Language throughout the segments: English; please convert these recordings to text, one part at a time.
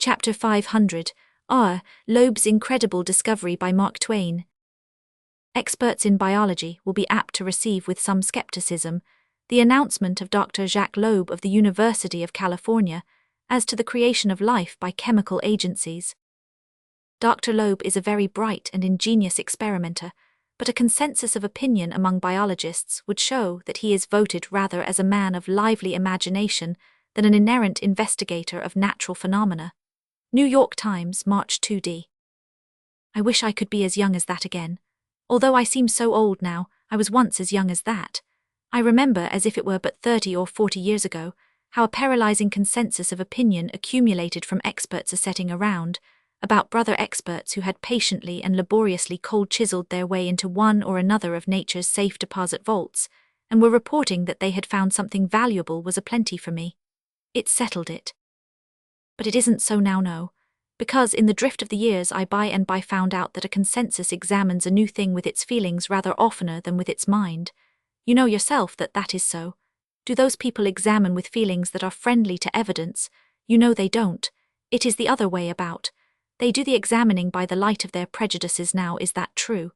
Chapter 500, Loeb's Incredible Discovery by Mark Twain. Experts in biology will be apt to receive with some skepticism the announcement of Dr. Jacques Loeb of the University of California as to the creation of life by chemical agencies. Dr. Loeb is a very bright and ingenious experimenter, but a consensus of opinion among biologists would show that he is voted rather as a man of lively imagination than an inerrant investigator of natural phenomena. New York Times, March 2d. I wish I could be as young as that again. Although I seem so old now, I was once as young as that. I remember, as if it were but 30 or 40 years ago, how a paralyzing consensus of opinion accumulated from experts a-setting around, about brother experts who had patiently and laboriously cold-chiseled their way into one or another of nature's safe deposit vaults, and were reporting that they had found something valuable was aplenty for me. It settled it. But it isn't so now, no, because in the drift of the years I by and by found out that a consensus examines a new thing with its feelings rather oftener than with its mind. You know yourself that that is so. Do those people examine with feelings that are friendly to evidence? You know they don't. It is the other way about. They do the examining by the light of their prejudices now. Is that true?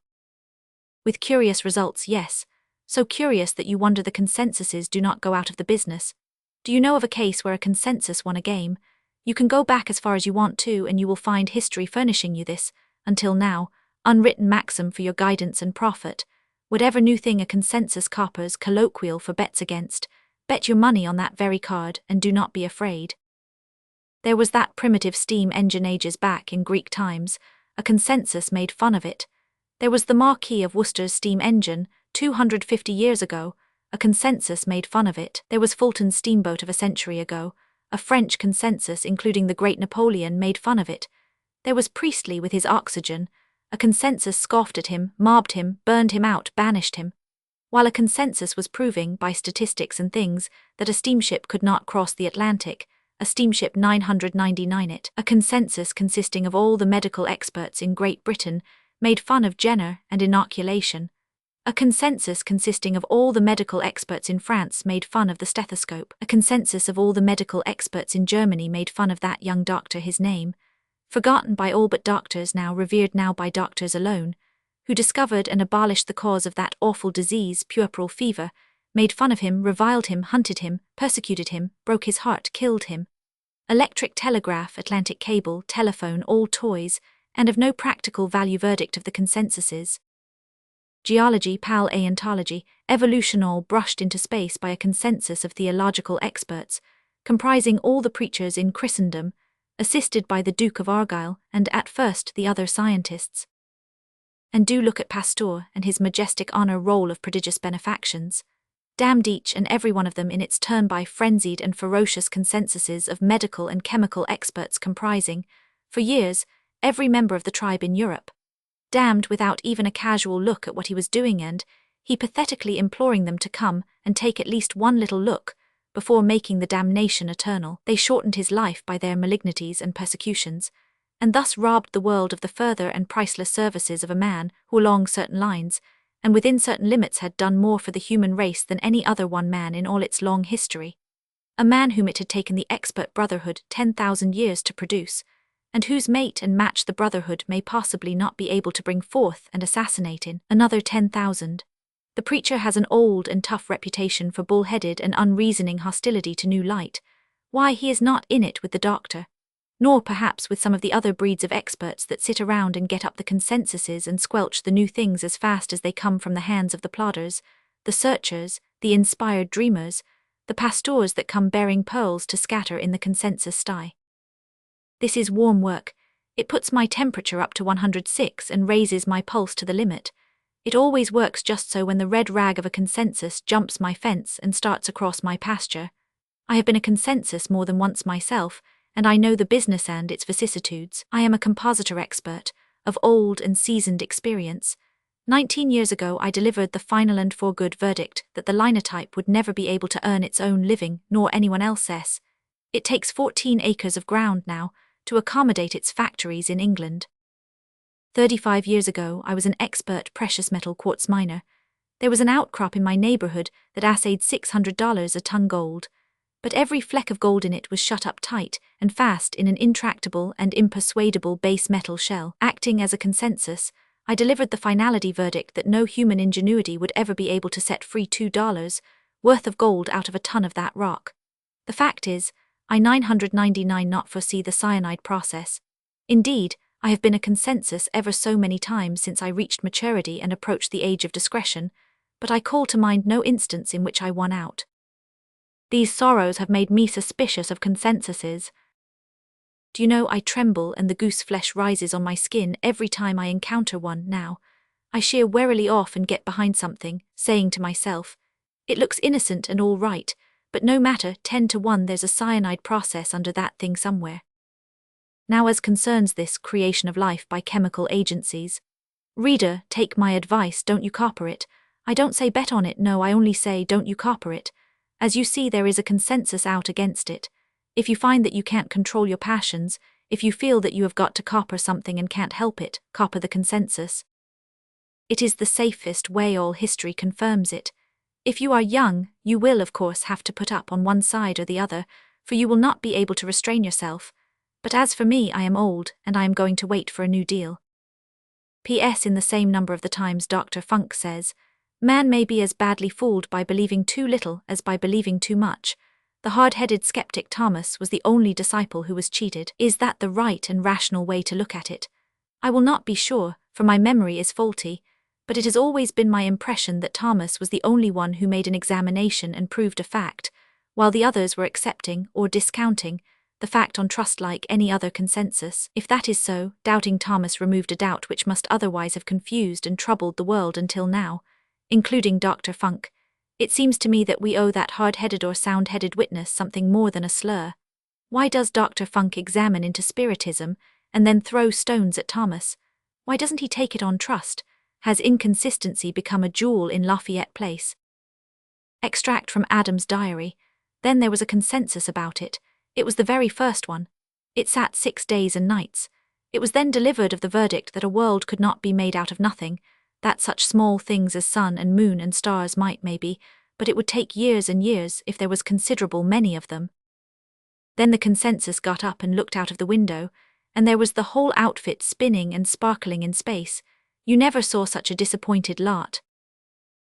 With curious results, yes. So curious that you wonder the consensuses do not go out of the business. Do you know of a case where a consensus won a game? You can go back as far as you want to, and you will find history furnishing you this, until now, unwritten maxim for your guidance and profit. Whatever new thing a consensus coppers colloquial for bets against, bet your money on that very card, and do not be afraid. There was that primitive steam engine ages back in Greek times. A consensus made fun of it. There was the Marquis of Worcester's steam engine, 250 years ago. A consensus made fun of it. There was Fulton's steamboat of a century ago. A French consensus, including the great Napoleon, made fun of it. There was Priestley with his oxygen. A consensus scoffed at him, mobbed him, burned him out, banished him. While a consensus was proving, by statistics and things, that a steamship could not cross the Atlantic, a steamship 999 it, a consensus consisting of all the medical experts in Great Britain made fun of Jenner and inoculation. A consensus consisting of all the medical experts in France made fun of the stethoscope. A consensus of all the medical experts in Germany made fun of that young doctor, his name, forgotten by all but doctors now, revered now by doctors alone, who discovered and abolished the cause of that awful disease, puerperal fever, made fun of him, reviled him, hunted him, persecuted him, broke his heart, killed him. Electric telegraph, Atlantic cable, telephone, all toys, and of no practical value. Verdict of the consensuses. Geology, paleontology, evolution, all brushed into space by a consensus of theological experts, comprising all the preachers in Christendom, assisted by the Duke of Argyll and, at first, the other scientists. And do look at Pasteur and his majestic honor roll of prodigious benefactions, damned each and every one of them in its turn by frenzied and ferocious consensuses of medical and chemical experts comprising, for years, every member of the tribe in Europe. Damned without even a casual look at what he was doing, and he pathetically imploring them to come and take at least one little look before making the damnation eternal. They shortened his life by their malignities and persecutions, and thus robbed the world of the further and priceless services of a man who along certain lines, and within certain limits, had done more for the human race than any other one man in all its long history. A man whom it had taken the expert brotherhood 10,000 years to produce, and whose mate and match the brotherhood may possibly not be able to bring forth and assassinate in another 10,000. The preacher has an old and tough reputation for bull-headed and unreasoning hostility to new light. Why, he is not in it with the doctor, nor perhaps with some of the other breeds of experts that sit around and get up the consensuses and squelch the new things as fast as they come from the hands of the plodders, the searchers, the inspired dreamers, the pastors that come bearing pearls to scatter in the consensus sty. This is warm work. It puts my temperature up to 106 and raises my pulse to the limit. It always works just so when the red rag of a consensus jumps my fence and starts across my pasture. I have been a consensus more than once myself, and I know the business and its vicissitudes. I am a compositor expert, of old and seasoned experience. 19 years ago I delivered the final and for good verdict that the linotype would never be able to earn its own living, nor anyone else's. It takes 14 acres of ground now to accommodate its factories in England. 35 years ago I was an expert precious metal quartz miner. There was an outcrop in my neighborhood that assayed $600 a ton gold. but every fleck of gold in it was shut up tight and fast in an intractable and impersuadable base metal shell. Acting as a consensus, I delivered the finality verdict that no human ingenuity would ever be able to set free $2 worth of gold out of a ton of that rock. The fact is, I 999 not foresee the cyanide process. Indeed, I have been a consensus ever so many times since I reached maturity and approached the age of discretion, but I call to mind no instance in which I won out. These sorrows have made me suspicious of consensuses. Do you know, I tremble and the goose flesh rises on my skin every time I encounter one now. I sheer warily off and get behind something, saying to myself, it looks innocent and all right, but no matter, 10 to 1 there's a cyanide process under that thing somewhere. Now as concerns this creation of life by chemical agencies. Reader, take my advice, don't you copper it. I don't say bet on it, no, I only say don't you copper it. As you see, there is a consensus out against it. If you find that you can't control your passions, if you feel that you have got to copper something and can't help it, copper the consensus. It is the safest way, all history confirms it. If you are young, you will of course have to put up on one side or the other, for you will not be able to restrain yourself. But as for me, I am old, and I am going to wait for a new deal. P.S. In the same number of the Times, Dr. Funk says, man may be as badly fooled by believing too little as by believing too much. The hard-headed skeptic Thomas was the only disciple who was cheated. Is that the right and rational way to look at it? I will not be sure, for my memory is faulty, but it has always been my impression that Thomas was the only one who made an examination and proved a fact, while the others were accepting or discounting the fact on trust like any other consensus. If that is so, doubting Thomas removed a doubt which must otherwise have confused and troubled the world until now, including Dr. Funk. It seems to me that we owe that hard-headed or sound-headed witness something more than a slur. Why does Dr. Funk examine into spiritism and then throw stones at Thomas? Why doesn't he take it on trust? Has inconsistency become a jewel in Lafayette Place? Extract from Adam's diary. Then there was a consensus about it. It was the very first one. It sat 6 days and nights. It was then delivered of the verdict that a world could not be made out of nothing, that such small things as sun and moon and stars might maybe, but it would take years and years if there was considerable many of them. Then the consensus got up and looked out of the window, and there was the whole outfit spinning and sparkling in space. You never saw such a disappointed lot.